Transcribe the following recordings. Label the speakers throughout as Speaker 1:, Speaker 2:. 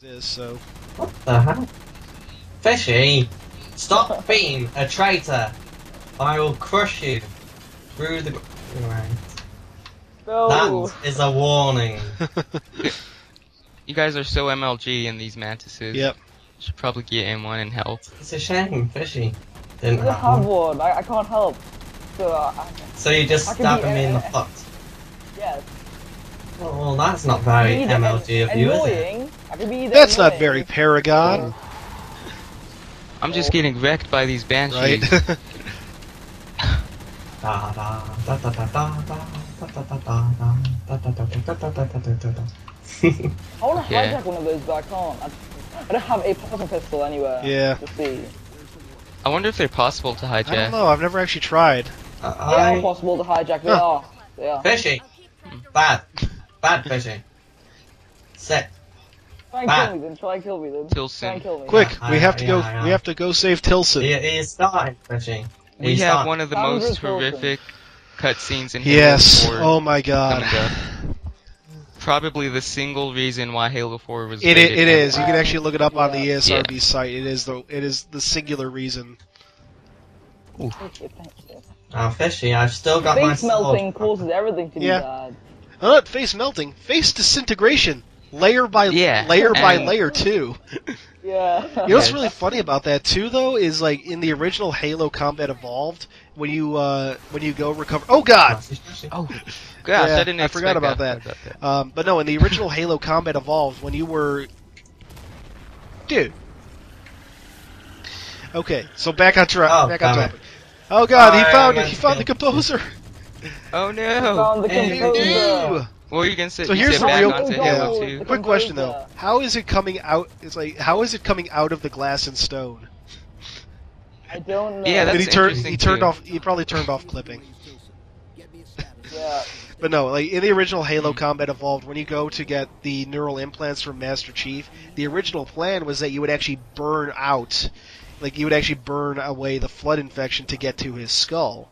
Speaker 1: is, so.
Speaker 2: What the hell? Fishy, stop being a traitor. I will crush you through the ground.
Speaker 3: No.
Speaker 2: That is a warning.
Speaker 4: You guys are so MLG in these mantises.
Speaker 1: Yep.
Speaker 4: Should probably get in one and help.
Speaker 2: It's a shame, Fishy. Didn't
Speaker 3: I
Speaker 2: have
Speaker 3: have
Speaker 2: one.
Speaker 3: one. I can't help.
Speaker 2: So you just
Speaker 3: I can
Speaker 2: stab
Speaker 3: be
Speaker 2: him in the
Speaker 3: a-
Speaker 2: foot.
Speaker 3: Yes.
Speaker 2: Well, that's not very
Speaker 3: Either
Speaker 2: MLG of you, is it?
Speaker 3: annoying. I can be either
Speaker 1: That's not
Speaker 3: annoying.
Speaker 1: very Paragon,
Speaker 4: I'm just getting wrecked by these banshees.
Speaker 1: right?
Speaker 2: Da da da da da da da da da da da da da da da da da da da.
Speaker 3: I want to
Speaker 4: Yeah.
Speaker 3: hijack one of those, but I can't. I don't have a poison pistol anywhere.
Speaker 1: Yeah.
Speaker 3: To see.
Speaker 4: I wonder if they're possible to
Speaker 1: I don't
Speaker 4: hijack.
Speaker 1: know, I've never actually tried.
Speaker 3: They are possible to hijack. They
Speaker 1: Huh.
Speaker 3: are. They are.
Speaker 2: Fishy! Bad. Bad Fishy. Sick.
Speaker 3: Try and kill me then. Try and kill me then.
Speaker 4: Tilson.
Speaker 3: Try and kill me.
Speaker 1: Quick,
Speaker 2: Yeah,
Speaker 1: we have to
Speaker 2: yeah,
Speaker 1: go.
Speaker 2: yeah.
Speaker 1: We have to go save Tilson.
Speaker 2: He is starting, Fishy.
Speaker 4: We
Speaker 2: He's
Speaker 4: have
Speaker 2: starting.
Speaker 4: one of the
Speaker 3: Sandra
Speaker 4: most
Speaker 3: Tilson.
Speaker 4: horrific cutscenes in Halo
Speaker 1: Yes.
Speaker 4: 4
Speaker 1: Oh my God.
Speaker 4: coming up. Probably the single reason why Halo 4 was
Speaker 1: It
Speaker 4: rated
Speaker 1: is. You
Speaker 4: number
Speaker 1: can actually look it up on the
Speaker 3: Yeah.
Speaker 1: ESRB site. It is the singular reason.
Speaker 3: Thank you, thank you.
Speaker 2: Oh, Fishy, I've still got my
Speaker 3: Face
Speaker 2: sword.
Speaker 3: melting causes everything to be
Speaker 1: Yeah.
Speaker 3: bad.
Speaker 1: Not face melting, face disintegration, layer by
Speaker 4: Yeah,
Speaker 1: layer by
Speaker 4: and-
Speaker 1: layer too.
Speaker 3: Yeah.
Speaker 1: You know what's really funny about that too, though, is like in the original Halo Combat Evolved, when you go recover. Oh God!
Speaker 4: Oh, gosh,
Speaker 1: Yeah,
Speaker 4: I didn't
Speaker 1: I
Speaker 4: expect
Speaker 1: forgot about that. But no, in the original Halo Combat Evolved, when you were, dude. Okay, so back on track.
Speaker 2: Oh,
Speaker 1: back on
Speaker 2: damn it.
Speaker 1: topic. Oh God, he
Speaker 2: I
Speaker 1: found it.
Speaker 2: meant
Speaker 1: He
Speaker 2: to
Speaker 1: found the
Speaker 2: kill
Speaker 1: composer.
Speaker 4: Oh no!
Speaker 3: Found the
Speaker 2: Hey,
Speaker 3: composer.
Speaker 1: Ew.
Speaker 4: What were you gonna say?
Speaker 1: So
Speaker 4: You
Speaker 1: here's
Speaker 4: said
Speaker 1: the
Speaker 4: back
Speaker 1: real-
Speaker 4: onto
Speaker 1: yeah.
Speaker 4: Halo 2?
Speaker 1: Quick question though:
Speaker 3: Composer.
Speaker 1: how is it coming out? It's like how is it coming out of the glass and stone?
Speaker 3: I don't know.
Speaker 4: Yeah,
Speaker 1: Did
Speaker 4: that's
Speaker 1: he turn?
Speaker 4: interesting,
Speaker 1: He turned
Speaker 4: too.
Speaker 1: off. He probably turned off clipping.
Speaker 3: Yeah.
Speaker 1: But no, like in the original Halo Combat Evolved, when you go to get the neural implants from Master Chief, the original plan was that you would actually burn out, like you would actually burn away the flood infection to get to his skull.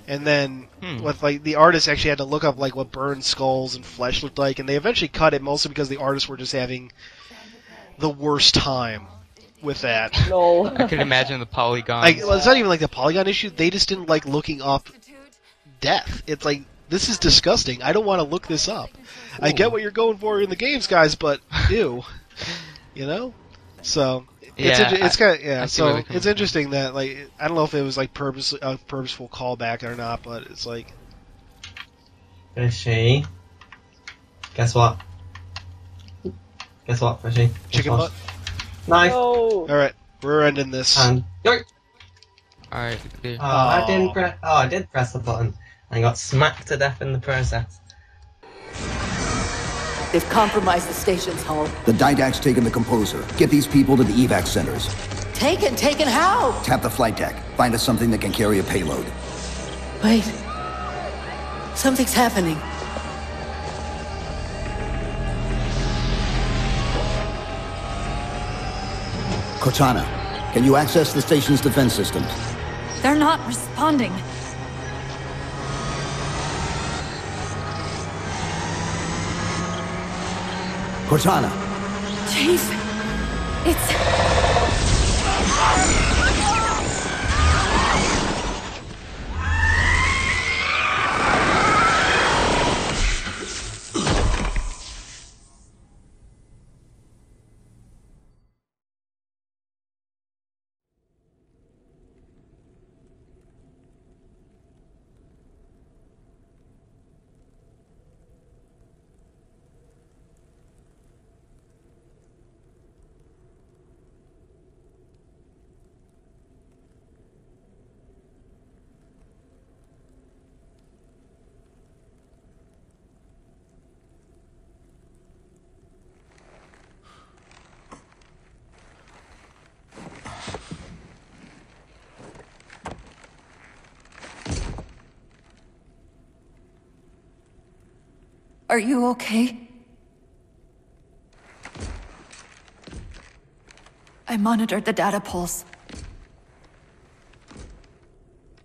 Speaker 1: And then, with like the artists actually had to look up like what burned skulls and flesh looked like, and they eventually cut it mostly because the artists were just having the worst time with that.
Speaker 3: Lol.
Speaker 4: I could imagine the polygons.
Speaker 1: Like, well, it's not even like the polygon issue; they just didn't like looking up death. It's like, this is disgusting. I don't want to look this up. I get what you're going for in the games, guys, but ew, you know. So it's
Speaker 4: Yeah,
Speaker 1: it's kind of
Speaker 4: I see where
Speaker 1: So
Speaker 4: they're coming
Speaker 1: it's interesting that like I don't know if it was like a purposeful callback or not, but it's like
Speaker 2: Fishy. Guess what? Guess what, Fishy? Guess
Speaker 1: chicken
Speaker 2: what?
Speaker 1: butt.
Speaker 2: Nice.
Speaker 3: No.
Speaker 1: All right, we're ending this.
Speaker 2: And yoink.
Speaker 4: Alright, there.
Speaker 2: Oh, I
Speaker 1: Aw.
Speaker 2: didn't press. Oh, I did press the button and got smacked to death in the process.
Speaker 5: They've compromised the station's hull.
Speaker 6: The Didact's taken the composer. Get these people to the evac centers.
Speaker 5: Taken? Taken how?
Speaker 6: Tap the flight deck. Find us something that can carry a payload.
Speaker 5: Wait. Something's happening.
Speaker 6: Cortana, can you access the station's defense systems?
Speaker 7: They're not responding.
Speaker 6: Cortana,
Speaker 7: Chief, it's... Are you okay? I monitored the data pulse.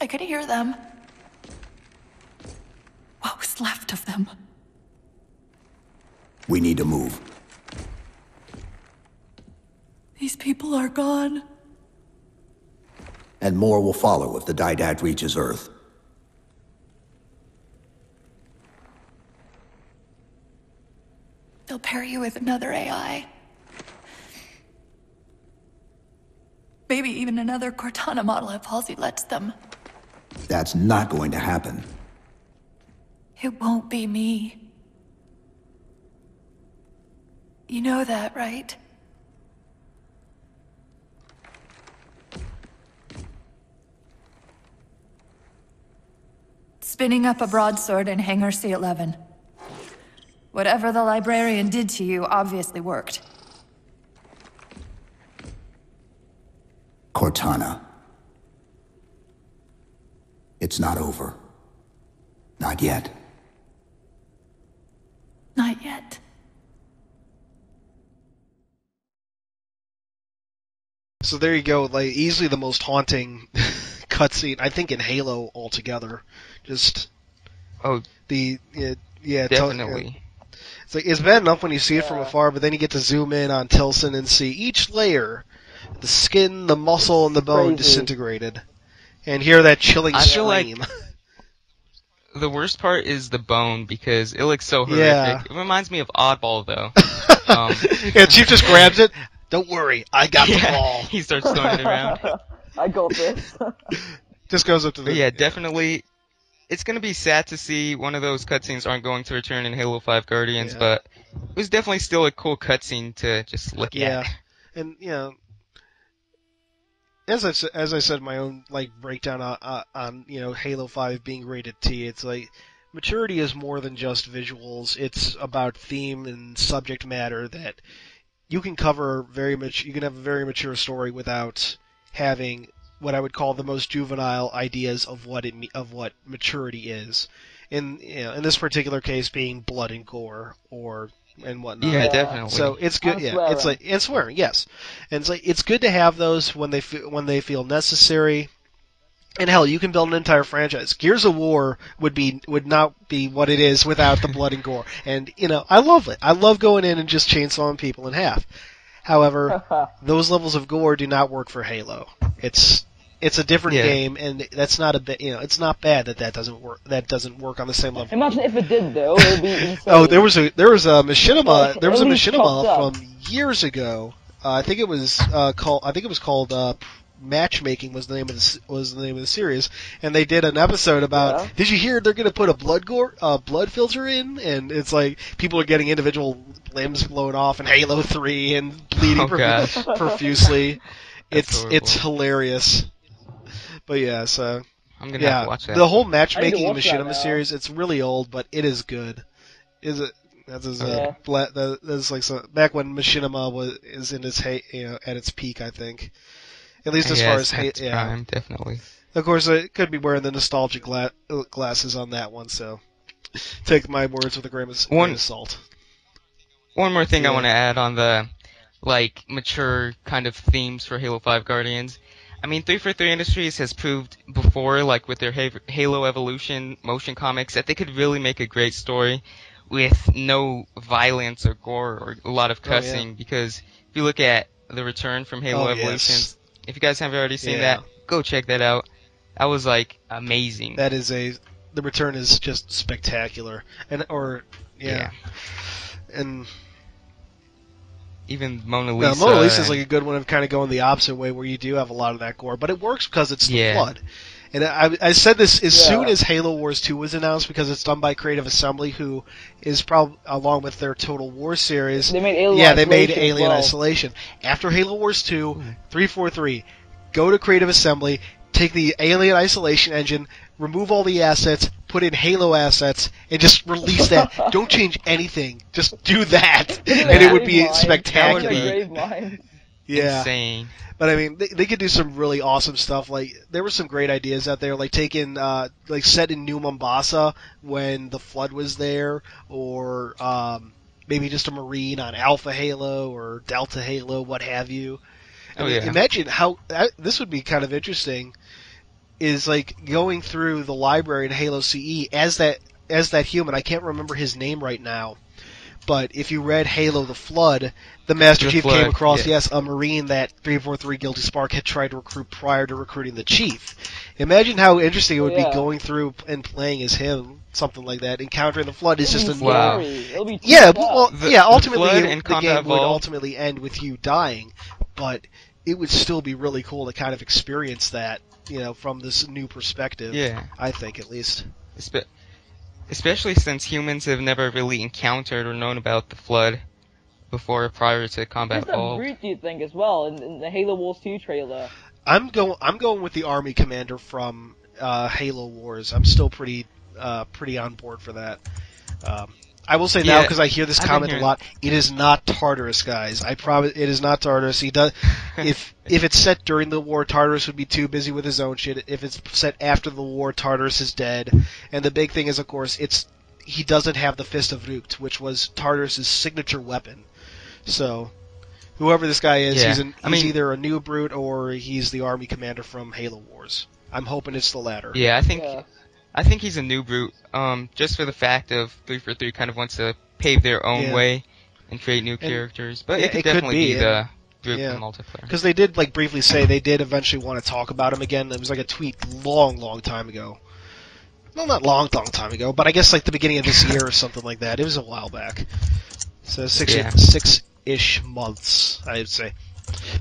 Speaker 7: I could hear them. What was left of them?
Speaker 6: we need to move.
Speaker 7: These people are gone.
Speaker 6: And more will follow if the Didact reaches Earth.
Speaker 7: They'll pair you with another AI. Maybe even another Cortana model if Halsey lets them.
Speaker 6: That's not going to happen.
Speaker 7: It won't be me. You know that, right? Spinning up a broadsword in Hangar C-11. Whatever the librarian did to you obviously worked.
Speaker 6: Cortana. It's not over. Not yet.
Speaker 7: Not yet.
Speaker 1: So there you go, like easily the most haunting cutscene I think in Halo altogether. Just
Speaker 4: definitely.
Speaker 1: It's like it's bad enough when you see it from afar, but then you get to zoom in on Tilson and see each layer, the skin, the muscle, and the bone disintegrated, and hear that chilling
Speaker 4: I feel
Speaker 1: scream.
Speaker 4: like the worst part is the bone because it looks so horrific.
Speaker 1: Yeah.
Speaker 4: It reminds me of Oddball though.
Speaker 1: Yeah, Chief just grabs it. Don't worry, I got the ball.
Speaker 4: He starts throwing it around.
Speaker 3: I got this.
Speaker 1: Just goes up to the.
Speaker 4: But yeah, definitely. It's gonna be sad to see one of those cutscenes aren't going to return in Halo 5 Guardians, but it was definitely still a cool cutscene to just look at.
Speaker 1: And you know, as I said, my own like breakdown on Halo 5 being rated T. It's like maturity is more than just visuals. It's about theme and subject matter that you can cover very much. You can have a very mature story without having what I would call the most juvenile ideas of what maturity is. In this particular case, being blood and gore and whatnot.
Speaker 4: Yeah, definitely.
Speaker 1: So it's good. Yeah, it's like and swearing. Yes, and it's like it's good to have those when they feel necessary. And hell, you can build an entire franchise. Gears of War would not be what it is without the blood and gore. And I love it. I love going in and just chainsawing people in half. However, those levels of gore do not work for Halo. It's a different game, and that's not it's not bad that doesn't work. That doesn't work on the same level.
Speaker 3: Imagine if it did, though. It would be insane.
Speaker 1: Oh, there was a machinima. There was a
Speaker 3: At least
Speaker 1: machinima
Speaker 3: chopped
Speaker 1: from years ago. I think it was called Matchmaking was the name of the series, and they did an episode about.
Speaker 3: Yeah.
Speaker 1: Did you hear they're going to put a blood filter in? And it's like people are getting individual limbs blown off in Halo 3 and bleeding profusely. It's hilarious. But yeah, so
Speaker 4: I'm gonna have to watch that.
Speaker 1: The whole Matchmaking
Speaker 3: watch that
Speaker 1: Machinima
Speaker 3: now.
Speaker 1: series, it's really old, but it is good. Is it? That's like back when Machinima is in its at its peak, I think. At least as far as
Speaker 4: prime, definitely.
Speaker 1: Of course, it could be wearing the nostalgic glasses on that one, so take my words with a grain of salt.
Speaker 4: One more thing I want to add on the mature kind of themes for Halo 5 Guardians. I mean, 343 Industries has proved before, with their Halo Evolution motion comics, that they could really make a great story with no violence or gore or a lot of cussing. Because if you look at The Return from Halo Evolutions, if you guys haven't already seen that, go check that out. That was amazing.
Speaker 1: That is The Return is just spectacular, and
Speaker 4: even Mona Lisa.
Speaker 1: Mona Lisa is a good one of kind of going the opposite way, where you do have a lot of that gore, but it works because it's the flood. And I said this as soon as Halo Wars 2 was announced, because it's done by Creative Assembly, who is probably, along with their Total War series,
Speaker 3: they made Alien
Speaker 1: Isolation. After Halo Wars 2, 343, go to Creative Assembly, take the Alien Isolation engine, remove all the assets, put in Halo assets, and just release that. Don't change anything. Just do that, and it would be spectacular.
Speaker 4: Insane.
Speaker 1: But I mean, they could do some really awesome stuff. There were some great ideas out there, taking set in New Mombasa when the flood was there, or maybe just a Marine on Alpha Halo or Delta Halo, what have you. Imagine how this would be kind of interesting. Is going through the library in Halo CE as that human. I can't remember his name right now, But if you read Halo: The Flood, the Master
Speaker 4: The
Speaker 1: Chief
Speaker 4: Flood,
Speaker 1: came across,
Speaker 4: yeah.
Speaker 1: yes, a Marine that 343 Guilty Spark had tried to recruit prior to recruiting the Chief. Imagine how interesting it would be
Speaker 3: Yeah.
Speaker 1: going through and playing as him, something like that. Encountering the Flood is
Speaker 3: It'll
Speaker 1: just
Speaker 3: be
Speaker 1: a
Speaker 4: Wow.
Speaker 3: scary. It'll be too
Speaker 1: yeah,
Speaker 3: tough.
Speaker 1: well,
Speaker 4: The-
Speaker 1: yeah.
Speaker 4: the
Speaker 1: Ultimately,
Speaker 4: Flood and
Speaker 1: the
Speaker 4: Combat
Speaker 1: game would
Speaker 4: Evolved-
Speaker 1: ultimately end with you dying, but it would still be really cool to kind of experience that, from this new perspective.
Speaker 4: Yeah.
Speaker 1: I think, at least.
Speaker 4: Especially since humans have never really encountered or known about the Flood before, prior to Combat
Speaker 3: Who's the
Speaker 4: Evolved.
Speaker 3: brute, do you think, as well, in the Halo Wars 2 trailer?
Speaker 1: I'm going with the Army Commander from Halo Wars. I'm still pretty on board for that. I will say now,
Speaker 4: Yeah,
Speaker 1: because I hear this
Speaker 4: I've been
Speaker 1: comment a
Speaker 4: hearing-
Speaker 1: lot. It is not Tartarus, guys. I promise, it is not Tartarus. He does. If it's set during the war, Tartarus would be too busy with his own shit. If it's set after the war, Tartarus is dead. And the big thing is, of course, he doesn't have the Fist of Rukt, which was Tartarus' signature weapon. So, whoever this guy is,
Speaker 4: Yeah.
Speaker 1: he's either a new brute or he's the Army Commander from Halo Wars. I'm hoping it's the latter.
Speaker 4: Yeah,
Speaker 3: Yeah.
Speaker 4: I think he's a new brute. Just for the fact of 343 kind of wants to pave their own
Speaker 1: Yeah.
Speaker 4: way and create new characters, but
Speaker 1: yeah,
Speaker 4: it could
Speaker 1: it could
Speaker 4: definitely
Speaker 1: be,
Speaker 4: be the brute
Speaker 1: yeah.
Speaker 4: from multiplayer.
Speaker 1: Because they did briefly say they did eventually want to talk about him again. It was like a tweet long time ago. Well, not long time ago, but I guess like the beginning of this year or something like that. It was a while back. So
Speaker 4: Yeah.
Speaker 1: six-ish months, I'd say.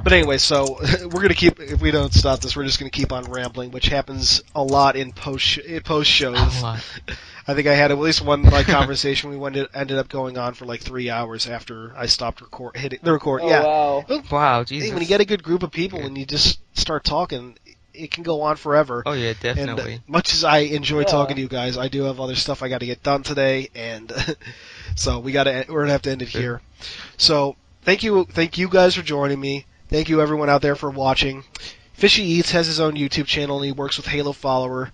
Speaker 1: But anyway, so we're gonna keep. If we don't stop this, we're just gonna keep on rambling, which happens a lot in post shows.
Speaker 4: A lot.
Speaker 1: I think I had at least one conversation. We ended up going on for like 3 hours after I stopped hitting the record.
Speaker 3: Oh,
Speaker 1: Yeah.
Speaker 3: wow.
Speaker 1: Well,
Speaker 4: Wow,
Speaker 1: hey,
Speaker 4: Jesus.
Speaker 1: when you get a good group of people
Speaker 4: Yeah.
Speaker 1: and you just start talking, it can go on forever.
Speaker 4: Oh yeah,
Speaker 1: And
Speaker 4: definitely.
Speaker 1: much as I enjoy
Speaker 3: Yeah.
Speaker 1: talking to you guys, I do have other stuff I got to get done today, and so we're gonna have to end it here. So thank you guys for joining me. Thank you everyone out there for watching. FishyEats has his own YouTube channel and he works with Halo Follower.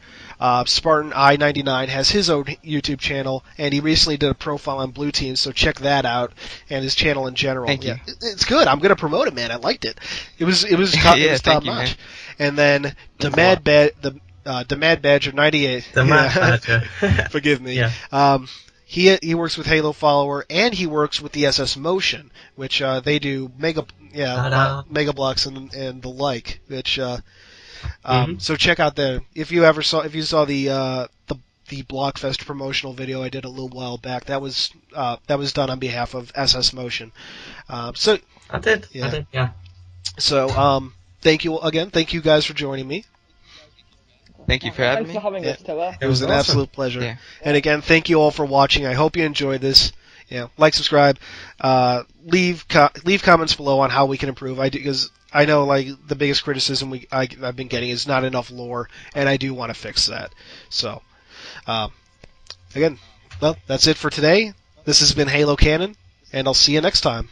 Speaker 1: Spartan I-99 has his own YouTube channel and he recently did a profile on Blue Team, so check that out and his channel in general.
Speaker 4: Thank you.
Speaker 1: It's good. I'm gonna promote it, man. I liked it. It was
Speaker 4: Yeah,
Speaker 1: top
Speaker 4: thank you,
Speaker 1: notch.
Speaker 4: man.
Speaker 1: And then the Mad Badger 98.
Speaker 2: The Mad Badger.
Speaker 1: Forgive me.
Speaker 2: Yeah.
Speaker 1: He works with Halo Follower and he works with the SS Motion, which they do Mega Blocks and the like. Which so check out there. If you saw the Blockfest promotional video I did a little while back, that was done on behalf of SS Motion. So
Speaker 2: I did. Yeah.
Speaker 1: so thank you again. Thank you guys for joining me.
Speaker 4: Thank you for having
Speaker 3: Thanks
Speaker 4: me.
Speaker 3: for having us, Tiller.
Speaker 1: It was an
Speaker 2: awesome.
Speaker 1: absolute pleasure.
Speaker 4: Yeah.
Speaker 1: And again, thank you all for watching. I hope you enjoyed this. Like, subscribe, leave comments below on how we can improve. Because I know like the biggest criticism I've been getting is not enough lore, and I do want to fix that. So, again, well, that's it for today. This has been Halo Canon, and I'll see you next time.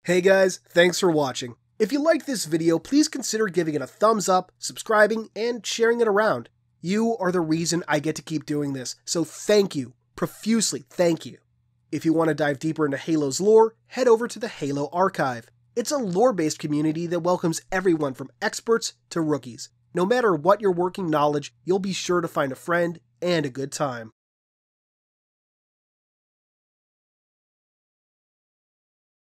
Speaker 1: Hey guys, thanks for watching. If you liked this video, please consider giving it a thumbs up, subscribing, and sharing it around. You are the reason I get to keep doing this, so thank you. Profusely thank you. If you want to dive deeper into Halo's lore, head over to the Halo Archive. It's a lore-based community that welcomes everyone from experts to rookies. No matter what your working knowledge, you'll be sure to find a friend and a good time.